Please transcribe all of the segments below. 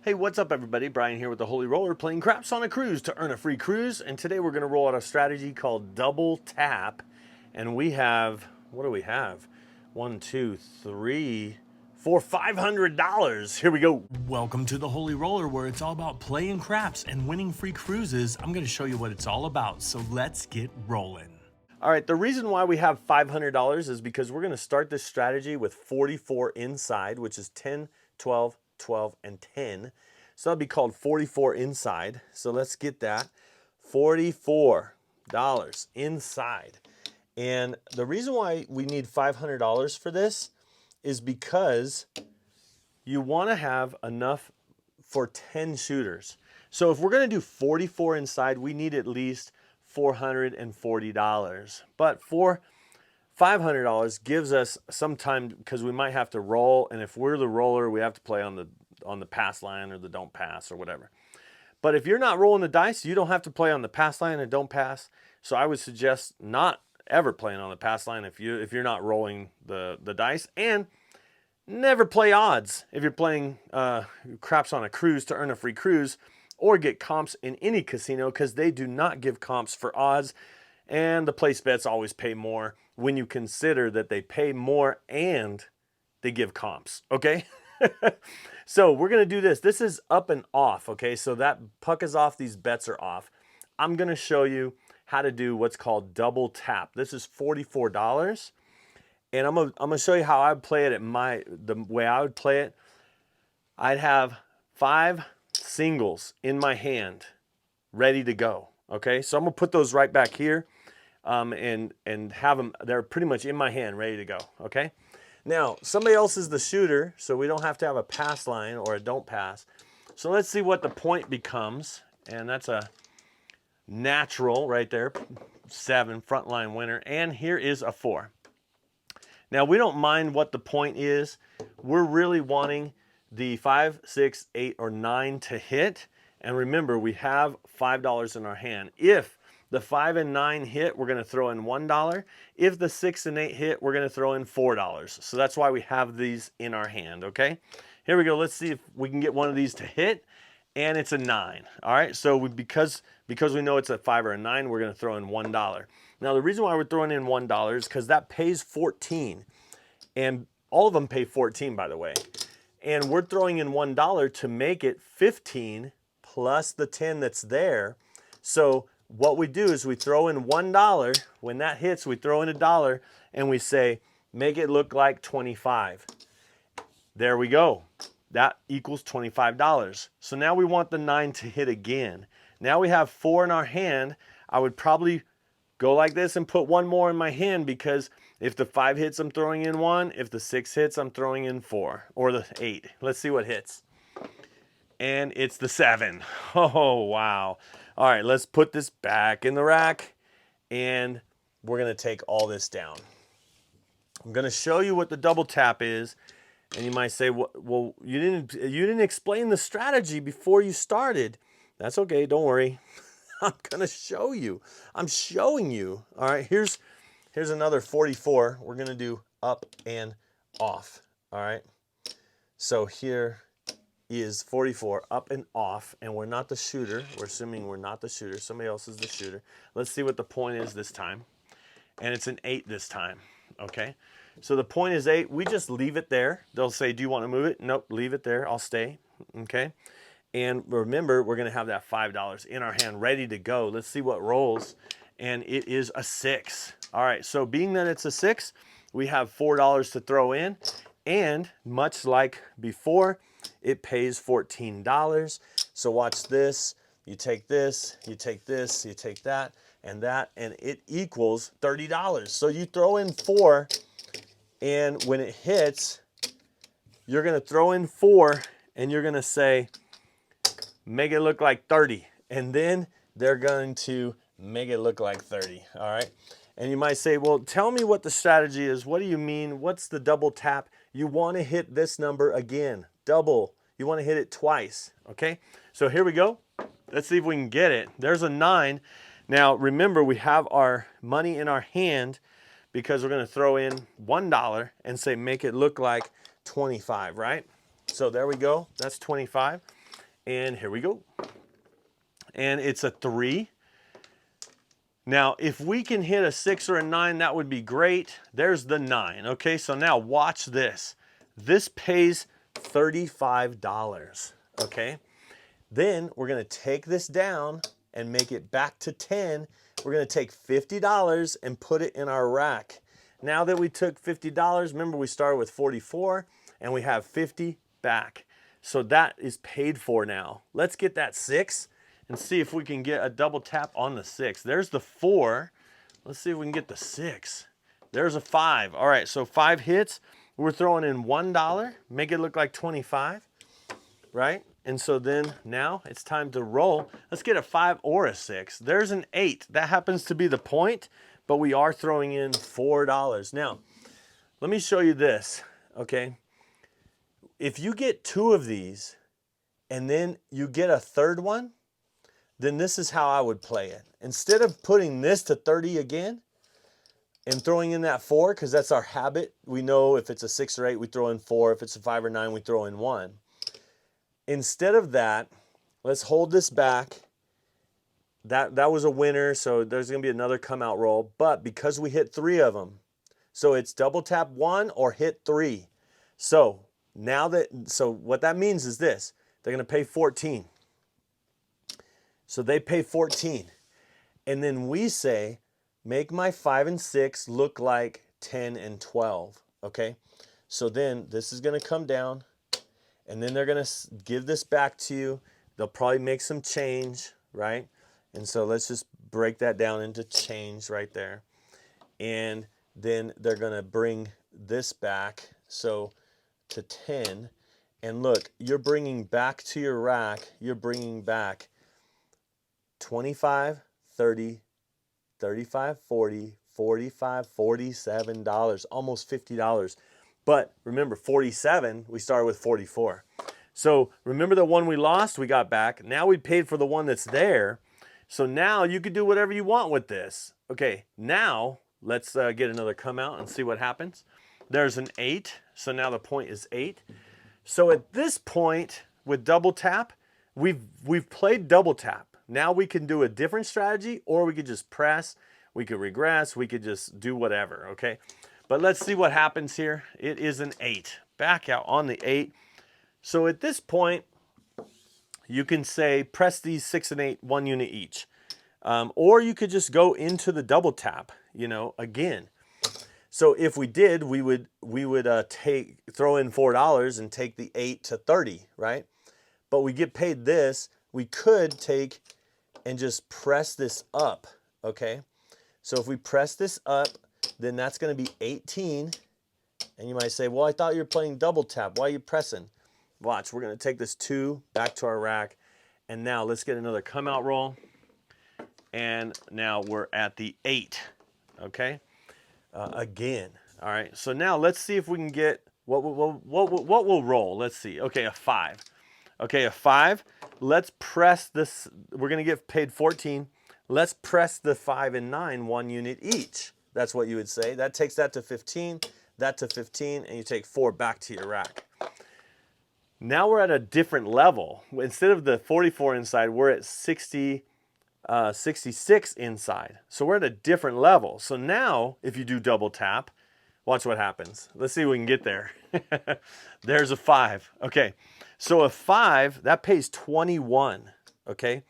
Hey, what's up everybody? Brian here with the Holy Roller playing craps on a cruise to earn a free cruise. And today we're gonna roll out a strategy called double tap. And we have, what do we have? One, two, three, four, $500. Here we go. Welcome to the Holy Roller, where it's all about playing craps and winning free cruises. I'm going to show you what it's all about, so let's get rolling. All right, the reason why we have $500 is because we're gonna start this strategy with 44 inside, which is 10, 12, 12, and 10. So that'll be called 44 inside. So let's get that. $44 inside. And the reason why we need $500 for this is because you want to have enough for 10 shooters. So if we're going to do 44 inside, we need at least $440. But for $500 gives us some time, because we might have to roll, and if we're the roller, we have to play on the pass line or the don't pass or whatever. But if you're not rolling the dice, you don't have to play on the pass line and don't pass. So I would suggest not ever playing on the pass line if you're not rolling the dice, and never play odds if you're playing craps on a cruise to earn a free cruise or get comps in any casino, because they do not give comps for odds, and the place bets always pay more when you consider that they pay more and they give comps, okay? So we're gonna do this. This is up and off, okay? So that puck is off, these bets are off. I'm gonna show you how to do what's called double tap. This is $44. And I'm gonna show you how I would play it the way I would play it. I'd have 5 singles in my hand, ready to go, okay? So I'm gonna put those right back here and have them, they're pretty much in my hand, ready to go, okay? Now, somebody else is the shooter, so we don't have to have a pass line or a don't pass. So let's see what the point becomes, and that's a natural right there, 7, frontline winner, and here is a 4. Now, we don't mind what the point is. We're really wanting the 5, 6, 8, or 9 to hit, and remember, we have $5 in our hand. If the 5 and 9 hit, we're gonna throw in $1. If the 6 and 8 hit, we're gonna throw in $4. So that's why we have these in our hand, okay? Here we go, let's see if we can get one of these to hit, and it's a 9. All right, so because we know it's a 5 or a 9, we're gonna throw in $1. Now the reason why we're throwing in $1 is because that pays 14. And all of them pay 14, by the way. And we're throwing in $1 to make it 15 plus the 10 that's there. So what we do is we throw in $1. When that hits, we throw in $1 and we say, make it look like 25. There we go. That equals $25. So now we want the 9 to hit again. Now we have 4 in our hand. I would probably go like this and put 1 more in my hand, because if the 5 hits, I'm throwing in 1. If the 6 hits, I'm throwing in 4, or the 8. Let's see what hits. And it's the 7. Oh, wow. All right, let's put this back in the rack, and we're gonna take all this down. I'm gonna show you what the double tap is, and you might say, well, you didn't explain the strategy before you started. That's okay, don't worry. I'm gonna show you. I'm showing you. All right, here's another 44. We're gonna do up and off. All right, so here is 44, up and off, and we're not the shooter. We're assuming we're not the shooter. Somebody else is the shooter. Let's see what the point is this time. And it's an 8 this time, okay? So the point is 8. We just leave it there. They'll say, do you want to move it? Nope, leave it there. I'll stay, okay? And remember, we're gonna have that $5 in our hand, ready to go. Let's see what rolls, and it is a 6. All right, so being that it's a 6, we have $4 to throw in, and much like before, it pays $14. So watch this. You take this, you take this, you take that, and it equals $30. So you throw in 4, and when it hits, you're gonna throw in 4, and you're gonna say, make it look like 30. And then they're going to make it look like 30, all right? And you might say, well, tell me what the strategy is. What do you mean? What's the double tap? You wanna hit this number again, double. You wanna hit it twice, okay? So here we go. Let's see if we can get it. There's a 9. Now remember, we have our money in our hand because we're gonna throw in $1 and say, make it look like 25, right? So there we go, that's 25. And here we go. And it's a 3. Now, if we can hit a 6 or a 9, that would be great. There's the 9. Okay, so now watch this. This pays $35. Okay, then we're going to take this down and make it back to 10. We're going to take $50 and put it in our rack. Now that we took $50, remember we started with 44 and we have 50 back. So that is paid for now. Let's get that 6 and see if we can get a double tap on the 6. There's the 4. Let's see if we can get the 6. There's a 5. All right, so 5 hits. We're throwing in $1, make it look like 25, right? And so then now it's time to roll. Let's get a 5 or a 6. There's an 8. That happens to be the point, but we are throwing in $4. Now, let me show you this, okay? If you get 2 of these and then you get a third one, then this is how I would play it. Instead of putting this to 30 again and throwing in that 4, because that's our habit. We know if it's a 6 or 8, we throw in 4. If it's a 5 or 9, we throw in 1. Instead of that, let's hold this back. That was a winner, so there's going to be another come out roll. But because we hit 3 of them, so it's double tap 1 or hit 3. So what that means is this: they're going to pay 14. So they pay 14. And then we say, make my 5 and 6 look like 10 and 12. Okay? So then this is going to come down, and then they're going to give this back to you. They'll probably make some change, right? And so let's just break that down into change right there. And then they're going to bring this back, so to 10. And look, you're bringing back to your rack, you're bringing back 25, 30, 35, 40, 45, $47, almost $50. But remember, 47, we started with 44. So remember the one we lost, we got back. Now we paid for the one that's there. So now you could do whatever you want with this. Okay, now let's get another come out and see what happens. There's an 8, so now the point is 8. So at this point with double tap, we've played double tap. Now we can do a different strategy, or we could just press, we could regress, we could just do whatever, okay? But let's see what happens here. It is an 8. Back out on the 8. So at this point, you can say press these 6 and 8, 1 unit each. Or you could just go into the double tap, again. So if we did, we would throw in $4 and take the 8 to 30, right? But we get paid this. We could take and just press this up, okay? So if we press this up, then that's going to be 18. And you might say, well, I thought you were playing double tap. Why are you pressing? Watch, we're going to take this 2 back to our rack. And now let's get another come out roll. And now we're at the 8, okay? Again, all right? So now let's see if we can get, what will roll? Let's see. Okay, a 5. Okay, a 5. Let's press this. We're going to get paid 14. Let's press the 5 and 9, 1 unit each. That's what you would say. That takes that to 15, that to 15, and you take 4 back to your rack. Now we're at a different level. Instead of the 44 inside, we're at 66 inside. So we're at a different level. So now, if you do double tap, watch what happens. Let's see if we can get there. There's a 5. Okay, so a 5, that pays 21, okay?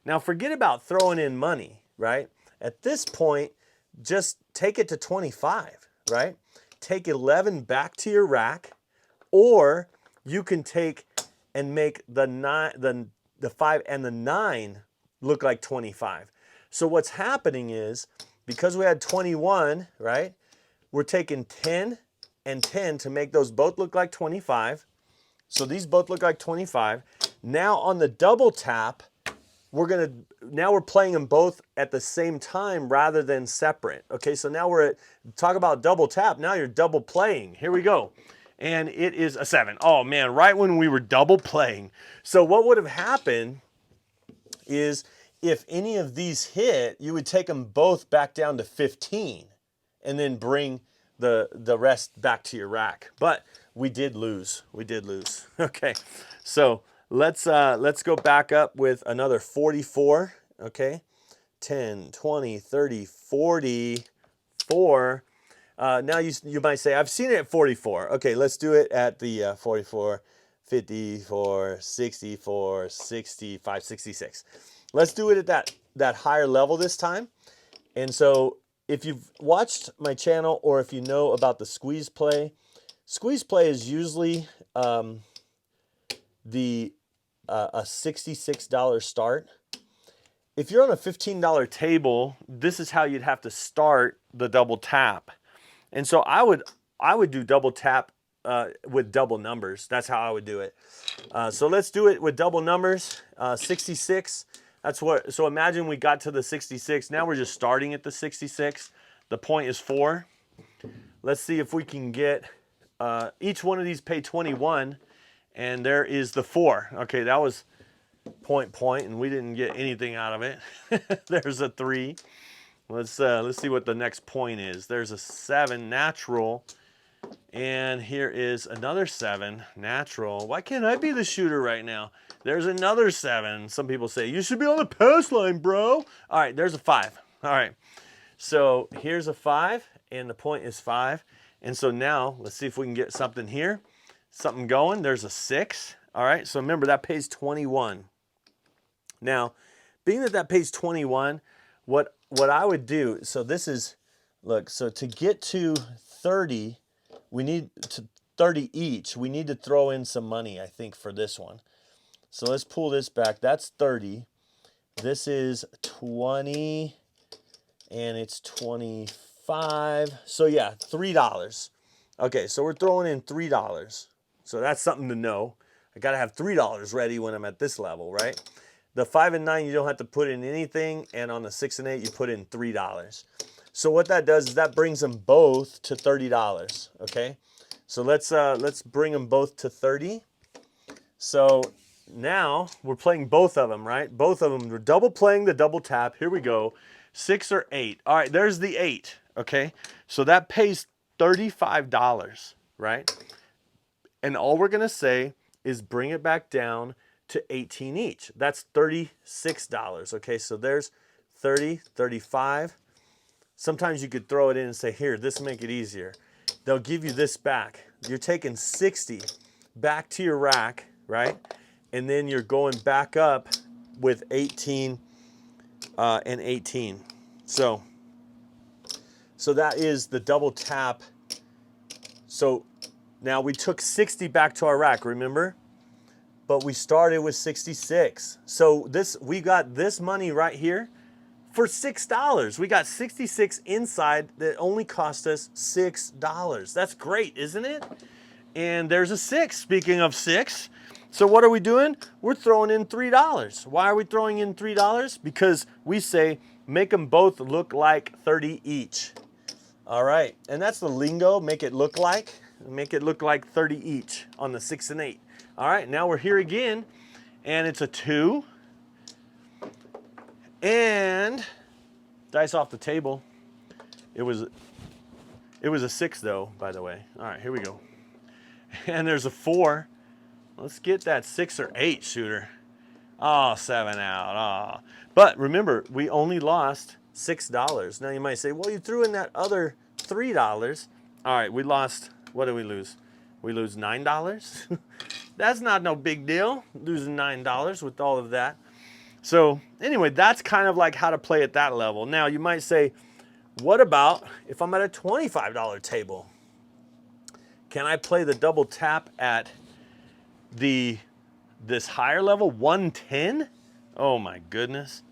Now forget about throwing in money, right? At this point, just take it to 25, right? Take 11 back to your rack, or you can take and make the 5 and the 9 look like 25. So what's happening is, because we had 21, right? We're taking 10 and 10 to make those both look like 25. So these both look like 25. Now on the double tap, now we're playing them both at the same time rather than separate. Okay, so now talk about double tap. Now you're double playing. Here we go. And it is a 7. Oh man, right when we were double playing. So what would have happened is, if any of these hit, you would take them both back down to 15 and then bring the rest back to your rack. But we did lose. We did lose. Okay, so Let's go back up with another 44, okay? 10, 20, 30, 44. Now you might say, I've seen it at 44. Okay, let's do it at the 44, 54, 64, 65, 66. Let's do it at that higher level this time. And so if you've watched my channel or if you know about the squeeze play is usually a $66 start. If you're on a $15 table, this is how you'd have to start the double tap. And so I would do double tap with double numbers. That's how I would do it. So let's do it with double numbers. 66. So imagine we got to the 66. Now we're just starting at the 66. The point is 4. Let's see if we can get each one of these pay 21, and there is the 4. Okay, that was point, and we didn't get anything out of it. There's a 3. Let's see what the next point is. There's a 7 natural, and here is another 7 natural. Why can't I be the shooter right now? There's another 7. Some people say you should be on the pass line, bro. All right, there's a 5. All right, so here's a 5, and the point is 5. And so now let's see if we can get something here, something going. There's a 6. All right, so remember that pays 21. Now, being that pays 21, what I would do, so this is, look, so to get to 30, we need to 30 each. We need to throw in some money, I think, for this one. So let's pull this back. That's 30. This is 20, and it's 25. So yeah, $3. Okay, so we're throwing in $3. So that's something to know. I got to have $3 ready when I'm at this level, right? The 5 and 9, you don't have to put in anything, and on the 6 and 8, you put in $3. So what that does is that brings them both to $30. Okay, so let's bring them both to 30. So now we're playing both of them, right? Both of them. We're double playing the double tap. Here we go, 6 or 8. All right, there's the 8. Okay, so that pays $35, right? And all we're gonna say is bring it back down to 18 each. That's $36. Okay, so there's 30, 35. Sometimes you could throw it in and say, here, this will make it easier. They'll give you this back. You're taking 60 back to your rack, right? And then you're going back up with 18 and 18. So that is the double tap. So now we took 60 back to our rack, remember? But we started with 66. So we got this money right here for $6. We got 66 inside that only cost us $6. That's great, isn't it? And there's a 6, speaking of 6. So what are we doing? We're throwing in $3. Why are we throwing in $3? Because we say, make them both look like 30 each. All right, and that's the lingo, make it look like 30 each on the 6 and 8. All right, now we're here again, and it's a 2. And dice off the table. It was a 6 though, by the way. All right, here we go. And there's a 4. Let's get that 6 or 8 shooter. Oh, 7 out. Oh. But remember, we only lost $6. Now you might say, well, you threw in that other $3. All right, we lost, what did we lose? We lose $9. That's not no big deal, losing $9 with all of that. So anyway, that's kind of like how to play at that level. Now you might say, what about if I'm at a $25 table? Can I play the double tap at this higher level, 110? Oh my goodness.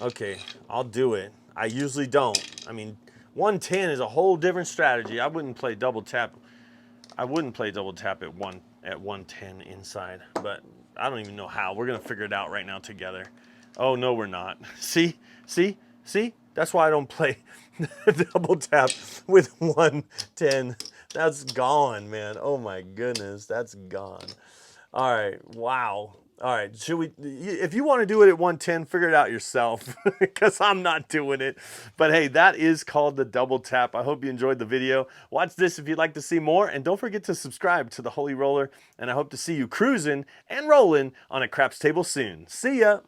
Okay, I'll do it. I usually don't. I mean, 110 is a whole different strategy. I wouldn't play double tap. I wouldn't play double tap at 110 inside, but I don't even know how. We're gonna figure it out right now together. Oh no, we're not. See? That's why I don't play double tap with 110. That's gone, man. Oh my goodness, that's gone. All right, wow. All right, should we? If you want to do it at 110, figure it out yourself, because I'm not doing it. But hey, that is called the double tap. I hope you enjoyed the video. Watch this if you'd like to see more, and don't forget to subscribe to the Holy Roller. And I hope to see you cruising and rolling on a craps table soon. See ya.